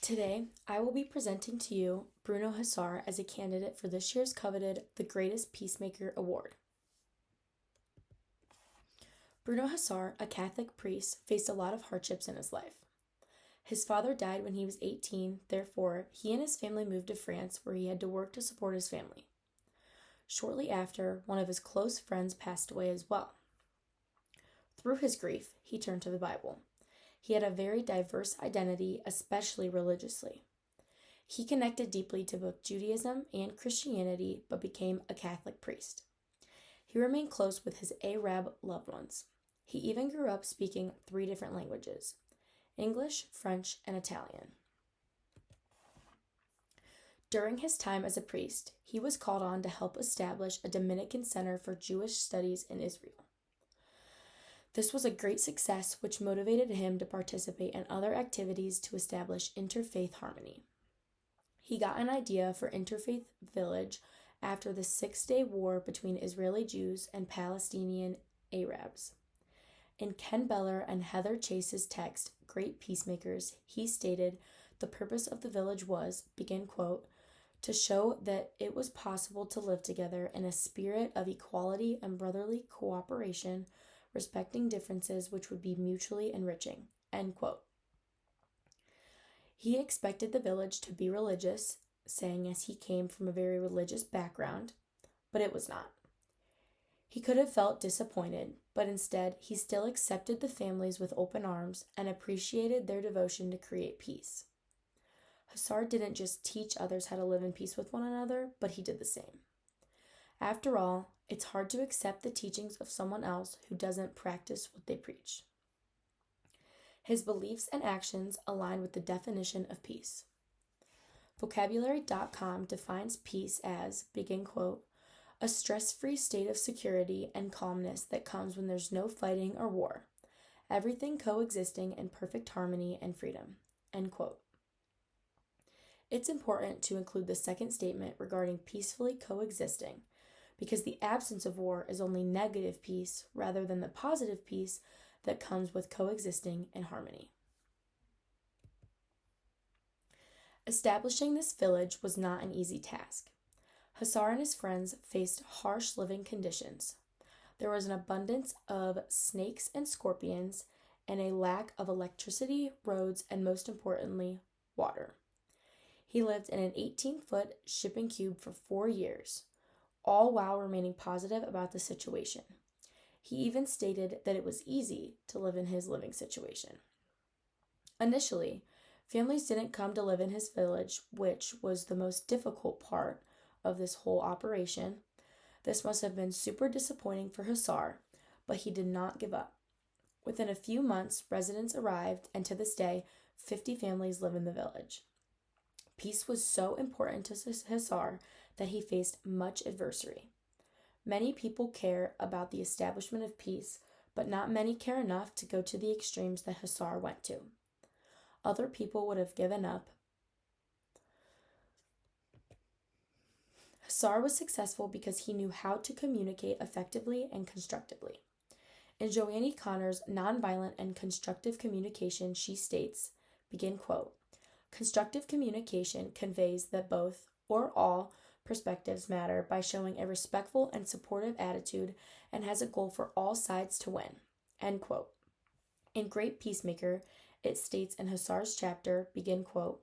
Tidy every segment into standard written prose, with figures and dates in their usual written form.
Today, I will be presenting to you Bruno Hussar as a candidate for this year's coveted The Greatest Peacemaker Award. Bruno Hussar, a Catholic priest, faced a lot of hardships in his life. His father died when he was 18, therefore, he and his family moved to France where he had to work to support his family. Shortly after, one of his close friends passed away as well. Through his grief, he turned to the Bible. He had a very diverse identity, especially religiously. He connected deeply to both Judaism and Christianity, but became a Catholic priest. He remained close with his Arab loved ones. He even grew up speaking 3 different languages: English, French, and Italian. During his time as a priest, he was called on to help establish a Dominican Center for Jewish Studies in Israel. This was a great success, which motivated him to participate in other activities to establish interfaith harmony. He got an idea for Interfaith Village after the 6-day war between Israeli Jews and Palestinian Arabs. In Ken Beller and Heather Chase's text, Great Peacemakers, he stated the purpose of the village was, begin quote, to show that it was possible to live together in a spirit of equality and brotherly cooperation, respecting differences which would be mutually enriching, end quote. He expected the village to be religious, saying as he came from a very religious background, but it was not. He could have felt disappointed, but instead he still accepted the families with open arms and appreciated their devotion to create peace. Hussar didn't just teach others how to live in peace with one another, but he did the same. After all, it's hard to accept the teachings of someone else who doesn't practice what they preach. His beliefs and actions align with the definition of peace. Vocabulary.com defines peace as, begin quote, a stress-free state of security and calmness that comes when there's no fighting or war, everything coexisting in perfect harmony and freedom, end quote. It's important to include the second statement regarding peacefully coexisting, because the absence of war is only negative peace rather than the positive peace that comes with coexisting in harmony. Establishing this village was not an easy task. Hussar and his friends faced harsh living conditions. There was an abundance of snakes and scorpions, and a lack of electricity, roads, and most importantly, water. He lived in an 18-foot shipping cube for 4 years, all while remaining positive about the situation. He even stated that it was easy to live in his living situation. Initially, families didn't come to live in his village, which was the most difficult part of this whole operation. This must have been super disappointing for Hussar, but he did not give up. Within a few months, residents arrived, and to this day, 50 families live in the village. Peace was so important to Hussar that he faced much adversity. Many people care about the establishment of peace, but not many care enough to go to the extremes that Hussar went to. Other people would have given up. Hussar was successful because he knew how to communicate effectively and constructively. In Joanne Connor's Nonviolent and Constructive Communication, she states, begin quote, constructive communication conveys that both, or all, perspectives matter by showing a respectful and supportive attitude and has a goal for all sides to win, end quote. In Great Peacemaker, it states in Hussar's chapter, begin quote,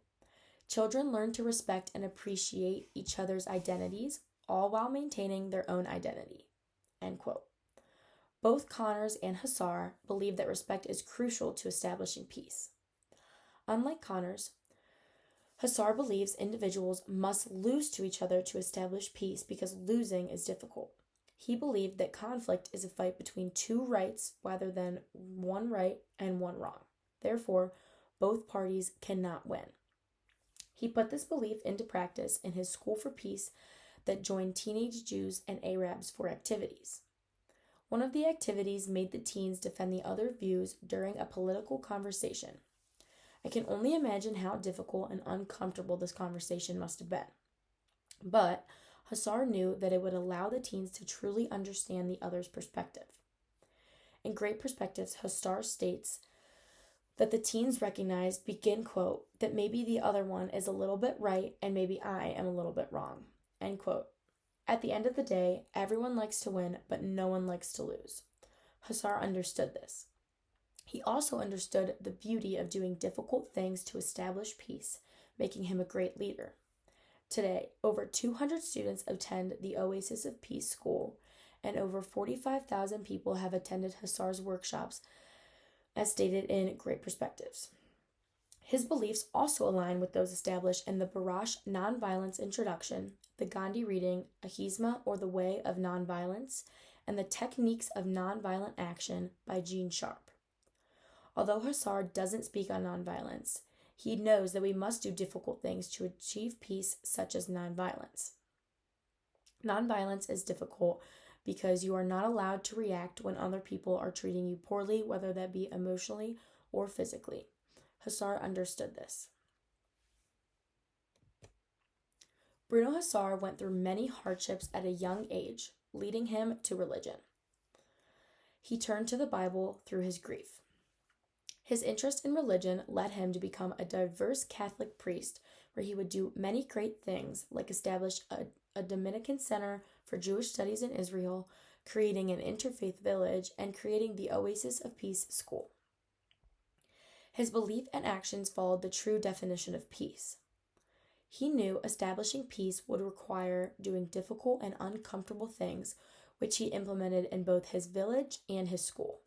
children learn to respect and appreciate each other's identities, all while maintaining their own identity, end quote. Both Connors and Hussar believe that respect is crucial to establishing peace. Unlike Connors, Hussar believes individuals must lose to each other to establish peace because losing is difficult. He believed that conflict is a fight between 2 rights rather than 1 right and 1 wrong. Therefore, both parties cannot win. He put this belief into practice in his School for Peace that joined teenage Jews and Arabs for activities. One of the activities made the teens defend the other views during a political conversation. I can only imagine how difficult and uncomfortable this conversation must have been. But Hussar knew that it would allow the teens to truly understand the other's perspective. In Great Perspectives, Hussar states that the teens recognized, begin quote, that maybe the other one is a little bit right and maybe I am a little bit wrong, end quote. At the end of the day, everyone likes to win, but no one likes to lose. Hussar understood this. He also understood the beauty of doing difficult things to establish peace, making him a great leader. Today, over 200 students attend the Oasis of Peace School, and over 45,000 people have attended Hussar's workshops, as stated in Great Perspectives. His beliefs also align with those established in the Barash Nonviolence Introduction, the Gandhi reading Ahisma or the Way of Nonviolence, and the Techniques of Nonviolent Action by Gene Sharp. Although Hussar doesn't speak on nonviolence, he knows that we must do difficult things to achieve peace, such as nonviolence. Nonviolence is difficult because you are not allowed to react when other people are treating you poorly, whether that be emotionally or physically. Hussar understood this. Bruno Hussar went through many hardships at a young age, leading him to religion. He turned to the Bible through his grief. His interest in religion led him to become a diverse Catholic priest, where he would do many great things, like establish a Dominican center for Jewish studies in Israel, creating an interfaith village, and creating the Oasis of Peace School. His belief and actions followed the true definition of peace. He knew establishing peace would require doing difficult and uncomfortable things, which he implemented in both his village and his school.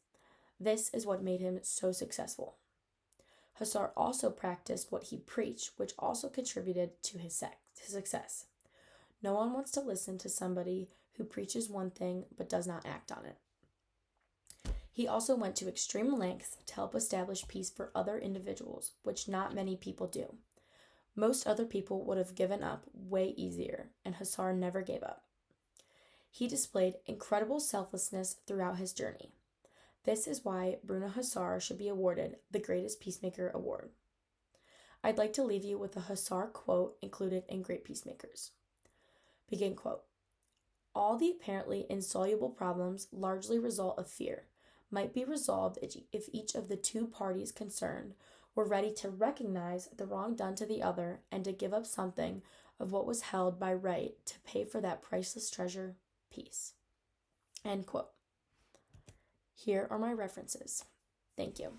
This is what made him so successful. Hussar also practiced what he preached, which also contributed to his success. No one wants to listen to somebody who preaches one thing but does not act on it. He also went to extreme lengths to help establish peace for other individuals, which not many people do. Most other people would have given up way easier, and Hussar never gave up. He displayed incredible selflessness throughout his journey. This is why Bruno Hussar should be awarded the Greatest Peacemaker Award. I'd like to leave you with a Hussar quote included in Great Peacemakers. Begin quote. All the apparently insoluble problems, largely result of fear, might be resolved if each of the two parties concerned were ready to recognize the wrong done to the other and to give up something of what was held by right to pay for that priceless treasure, peace. End quote. Here are my references. Thank you.